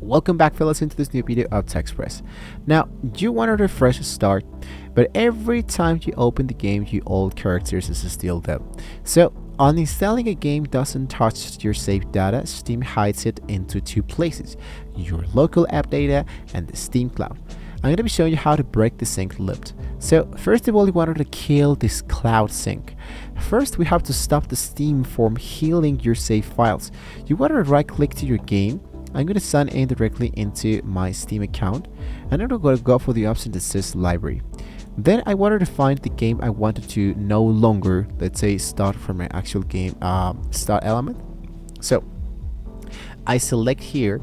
Welcome back, fellas, into this new video of TechSpress. Now, you want to refresh start, but every time you open the game, your old characters is still there. So, uninstalling a game doesn't touch your save data. Steam hides it into two places: your local app data and the Steam cloud. I'm going to be showing you how to break the sync loop. So first of all, you want to kill this cloud sync. First, we have to stop the Steam from healing your save files. You want to right click to your game. I'm going to sign in directly into my Steam account, and I'm going to go for the option that says library. Then I wanted to find the game I wanted to no longer, let's say, start from my actual game start element. So I select here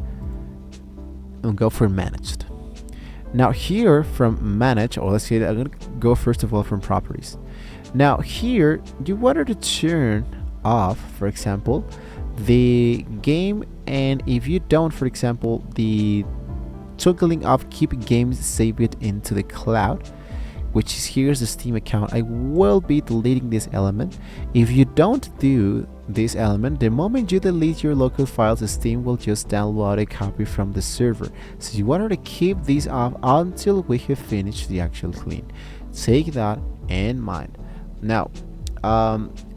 and go for managed. Now here from manage, or let's say that I'm going to go first of all from properties. Now here you wanted to turn off, for example, the game, and if you don't, for example, the toggling of keep games saved into the cloud, which is here's the Steam account. I will be deleting this element. If you don't do this element, the moment you delete your local files, Steam will just download a copy from the server. So you wanted to keep these off until we have finished the actual clean. Take that in mind. Now,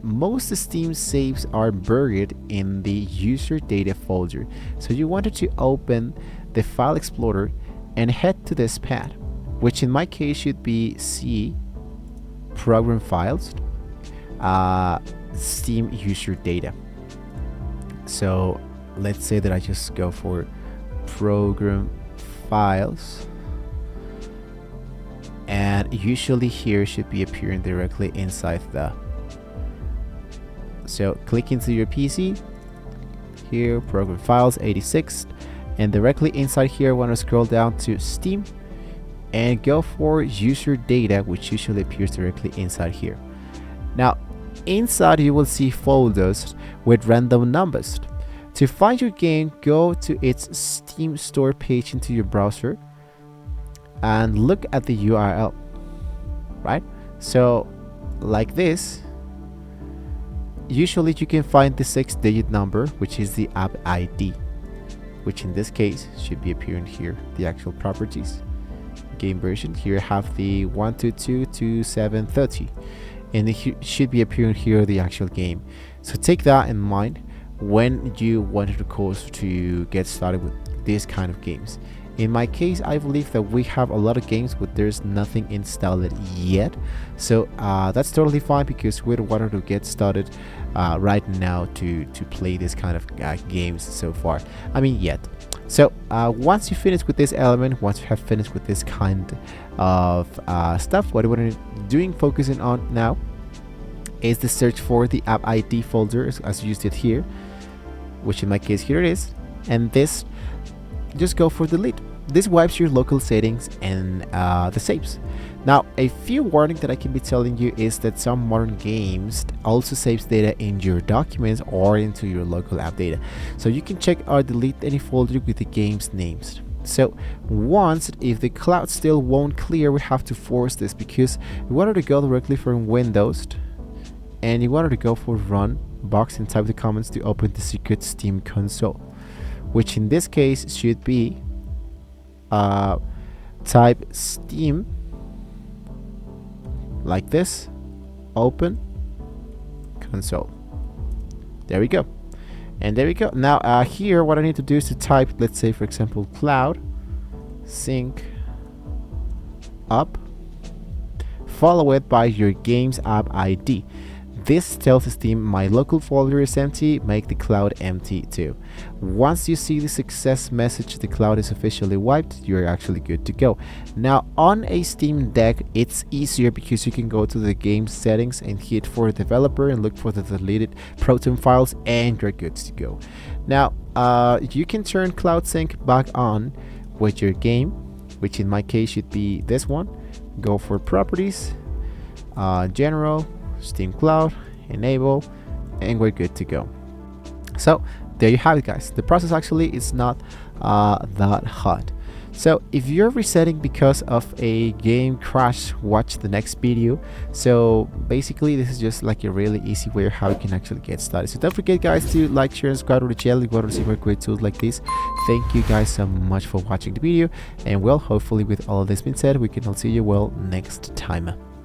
most Steam saves are buried in the user data folder. So you wanted to open the file explorer and head to this path, which in my case should be C program files, Steam user data. So let's say that I just go for program files, and usually here should be appearing directly inside the. So click into your PC here, program files 86, and directly inside here I want to scroll down to Steam and go for user data, which usually appears directly inside here. Now inside you will see folders with random numbers. To find your game, go to its Steam store page into your browser and look at the URL, right? So like this, usually you can find the 6-digit number, which is the app ID, which in this case should be appearing here, the actual properties. Game version, here I have the 1222730, and it should be appearing here the actual game. So take that in mind when you wanted, of course, to get started with this kind of games. In my case, I believe that we have a lot of games, but there's nothing installed yet. So that's totally fine, because we don't want to get started right now to play this kind of games so far. I mean, yet. So once you finish with this element, once you have finished with this kind of stuff, what we're focusing on now is the search for the app ID folder, as you did here, which in my case here it is, and this just go for delete. This wipes your local settings and the saves. Now, a few warnings that I can be telling you is that some modern games also saves data in your documents or into your local app data. So you can check or delete any folder with the game's names. So once, if the cloud still won't clear, we have to force this, because we wanted to go directly from Windows, and you wanted to go for run box and type the comments to open the secret Steam console, which in this case should be type Steam like this, open console. There we go, and there we go. Now here what I need to do is to type, let's say for example, cloud sync up, follow it by your game's app ID. This tells Steam my local folder is empty, make the cloud empty too. Once you see the success message, the cloud is officially wiped, you're actually good to go. Now on a Steam Deck, it's easier because you can go to the game settings and hit for developer and look for the deleted proton files, and you're good to go. Now you can turn cloud sync back on with your game, which in my case should be this one. Go for properties, general, Steam Cloud, enable, and we're good to go. So there you have it, guys. The process actually is not that hard. So if you're resetting because of a game crash, watch the next video. So basically this is just like a really easy way of how you can actually get started. So don't forget guys to like, share and subscribe to the channel if you want to see more great tools like this. Thank you guys so much for watching the video, and well, hopefully with all of this being said, we can all see you well next time.